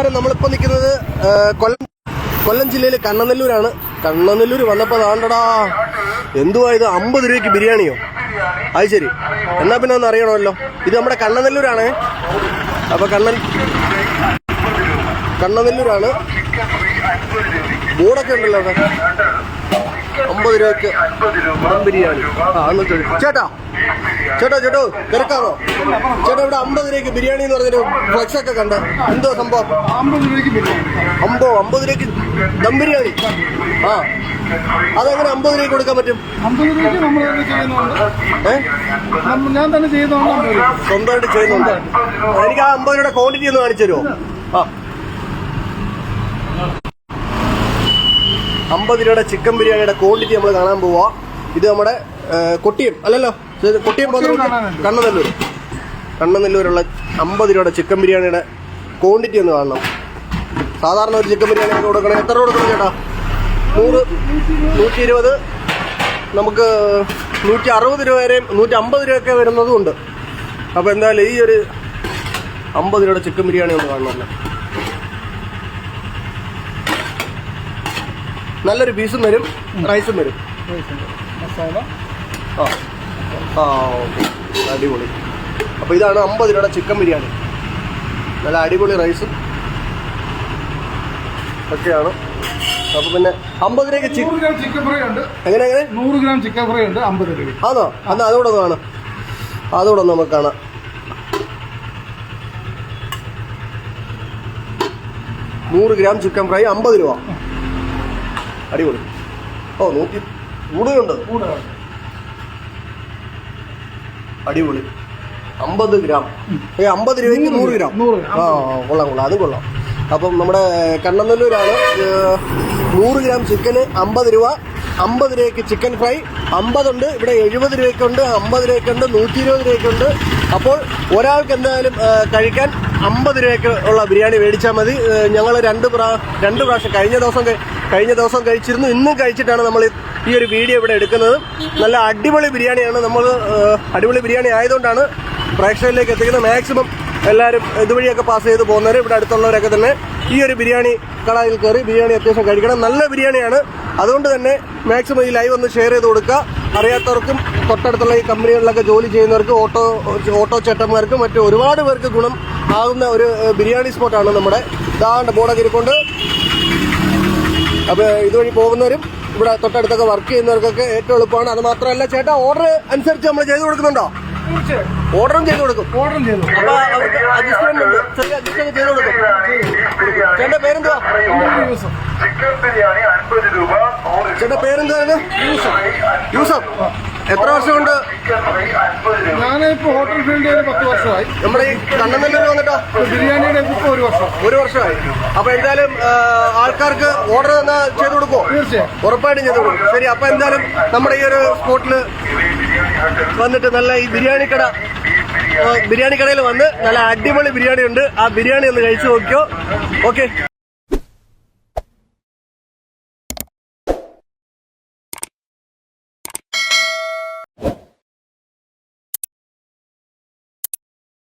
നമ്മളിപ്പോ നിൽക്കുന്നത് കൊല്ലം ജില്ലയിലെ കണ്ണനെല്ലൂരാണ്. കണ്ണനെല്ലൂർ വന്നപ്പോൾ താണ്ടടാ എന്തുവാ ഇത്, 50 രൂപയ്ക്ക് ബിരിയാണിയോ? അത് ശരി, എന്നാ പിന്നെ ഒന്ന് അറിയണമല്ലോ. ഇത് നമ്മുടെ കണ്ണനെല്ലൂരാണ്. അപ്പൊ കണ്ണനെല്ലൂരാണ്. ബോർഡൊക്കെ ഉണ്ടല്ലോ അവിടെ. 50 രൂപയ്ക്ക് ബിരിയാണി. ചേട്ടാ തിരക്കാണോ ചേട്ടാ? ഇവിടെ 50 രൂപയ്ക്ക് ബിരിയാണി എന്ന് പറഞ്ഞൊരു ഫ്ലക്സ് ഒക്കെ കണ്ട, എന്തോ സംഭവം? 50 രൂപയ്ക്ക് ദം ബിരിയാണി. ആ, അതെങ്ങനെ 50 രൂപയ്ക്ക് കൊടുക്കാൻ പറ്റും? 50 രൂപയ്ക്ക് നമ്മൾ ഞാൻ തന്നെ ചെയ്യുന്നുണ്ട്, സ്വന്തമായിട്ട് ചെയ്യുന്നുണ്ട്. എനിക്ക് ആ 50 രൂപയുടെ ക്വാണ്ടിറ്റി ഒന്ന് കാണിച്ചു തരുമോ? ആ, 50 രൂപയുടെ ചിക്കൻ ബിരിയാണിയുടെ ക്വാണ്ടിറ്റി നമ്മൾ കാണാൻ പോവാ. ഇത് നമ്മുടെ കൊട്ടിയം അല്ലല്ലോ, കൊട്ടിയം കണ്ണനെല്ലൂരുള്ള 50 രൂപയുടെ ചിക്കൻ ബിരിയാണിയുടെ ക്വാണ്ടിറ്റി ഒന്ന് കാണണം. സാധാരണ ഒരു ചിക്കൻ ബിരിയാണി കൊടുക്കണേ എത്ര രൂപ കൊടുക്കണം ചേട്ടാ? 100, 120, നമുക്ക് 160 രൂപ വരെയും 150 രൂപയൊക്കെ വരുന്നതും ഉണ്ട്. അപ്പോൾ എന്തായാലും ഈ ഒരു 50 രൂപയുടെ ചിക്കൻ ബിരിയാണി ഒന്ന് കാണണമല്ലോ. നല്ലൊരു പീസും വരും, റൈസും വരും. മസാല ഓക്കെ, അടിപൊളി. അപ്പോൾ ഇതാണ് 50 രൂപയുടെ ചിക്കൻ ബിരിയാണി. നല്ല അടിപൊളി റൈസും ഒക്കെയാണ്. അപ്പോൾ പിന്നെ 50 രൂപയ്ക്ക് ചിക്കൻ ഫ്രൈ ഉണ്ട്. എങ്ങനെ 100 ഗ്രാം ചിക്കൻ ഫ്രൈ ഉണ്ട് 50 രൂപ. ആണോ? എന്നാൽ അതുകൂടെ ഒന്ന് കാണാം, അതുകൂടെ ഒന്ന് നമുക്ക് കാണാം. 100 ഗ്രാം ചിക്കൻ ഫ്രൈ 50 രൂപ. അടിപൊളി. ഓ, 100 കൂടുകയുണ്ട്. അടിപൊളി. 50 ഗ്രാം 50 രൂപയ്ക്ക് 100 ഗ്രാം. ആ, കൊള്ളാം, അതും കൊള്ളാം. അപ്പം നമ്മുടെ കണ്ണനെല്ലൂരാണ്. 100 ഗ്രാം ചിക്കന് 50 രൂപ. 50 രൂപയ്ക്ക് ചിക്കൻ ഫ്രൈ 50 ഉണ്ട്. ഇവിടെ 70 രൂപയ്ക്കുണ്ട്, 50 രൂപയ്ക്കുണ്ട്, 120 രൂപയ്ക്കുണ്ട്. അപ്പോൾ ഒരാൾക്ക് എന്തായാലും കഴിക്കാൻ 50 രൂപയ്ക്ക് ഉള്ള ബിരിയാണി മേടിച്ചാൽ മതി. ഞങ്ങൾ രണ്ട് പ്രാവശ്യം കഴിഞ്ഞ ദിവസം കഴിച്ചിരുന്നു, ഇന്നും കഴിച്ചിട്ടാണ് നമ്മൾ ഈ ഒരു വീഡിയോ ഇവിടെ എടുക്കുന്നത്. നല്ല അടിപൊളി ബിരിയാണിയാണ്. അടിപൊളി ബിരിയാണി ആയതുകൊണ്ടാണ് പ്രേക്ഷകരിലേക്ക് എത്തിക്കുന്നത്. മാക്സിമം എല്ലാവരും ഇതുവഴിയൊക്കെ പാസ് ചെയ്ത് പോകുന്നവർ, ഇവിടെ അടുത്തുള്ളവരൊക്കെ തന്നെ ഈ ഒരു ബിരിയാണി കടയിൽ കയറി ബിരിയാണി അത്യാവശ്യം കഴിക്കണം. നല്ല ബിരിയാണിയാണ്. അതുകൊണ്ട് തന്നെ മാക്സിമം ഈ ലൈവ് ഒന്ന് ഷെയർ ചെയ്ത് കൊടുക്കുക. അറിയാത്തവർക്കും തൊട്ടടുത്തുള്ള ഈ കമ്പനികളിലൊക്കെ ജോലി ചെയ്യുന്നവർക്ക്, ഓട്ടോ ചേട്ടന്മാർക്കും മറ്റു ഒരുപാട് പേർക്ക് ഗുണം ആകുന്ന ഒരു ബിരിയാണി സ്പോട്ടാണ് നമ്മുടെ ദാണ്ട ബോർഡൊക്കെ ഇരിക്കൊണ്ട്. അപ്പോൾ ഇതുവഴി പോകുന്നവരും ഇവിടെ തൊട്ടടുത്തൊക്കെ വർക്ക് ചെയ്യുന്നവർക്കൊക്കെ ഏറ്റവും എളുപ്പമാണ്. അത് മാത്രമല്ല ചേട്ടാ, ഓർഡർ അനുസരിച്ച് നമ്മൾ ചെയ്തു കൊടുക്കുന്നുണ്ടോ? ഓർഡറും ചെയ്തു കൊടുക്കും. അപ്പൊ അവർക്ക് അഡ്ജസ്റ്റ്മെന്റ് ഉണ്ട്, ചെറിയ അഡ്ജസ്റ്റ്മെന്റ് ചെയ്തു കൊടുക്കും. ചേട്ടന്റെ പേരെന്തുവാ? ചേട്ടന്റെ പേരെന്താണ്? യൂസഫ്. എത്ര വർഷം കൊണ്ട്? ഞാനിപ്പോ ഹോട്ടൽ ഫീൽഡിൽ 10 വർഷമായി. നമ്മുടെ ഈ കണ്ണനെല്ലൂർ വന്നിട്ടോ? ബിരിയാണിയുടെ ഇപ്പൊ 1 വർഷമായി. അപ്പൊ എന്തായാലും ആൾക്കാർക്ക് ഓർഡർ തന്നാ ചെയ്തു കൊടുക്കുമോ? തീർച്ചയായും, ഉറപ്പായിട്ടും ചെയ്തു കൊടുക്കും. ശരി, അപ്പൊ എന്തായാലും നമ്മുടെ ഈ ഒരു സ്പോട്ടില് വന്നിട്ട് നല്ല ഈ ബിരിയാണി കടയിൽ വന്ന് നല്ല അടിപൊളി ബിരിയാണി ഉണ്ട്. ആ ബിരിയാണി ഒന്ന് കഴിച്ചു നോക്കിയോ. ഓക്കെ.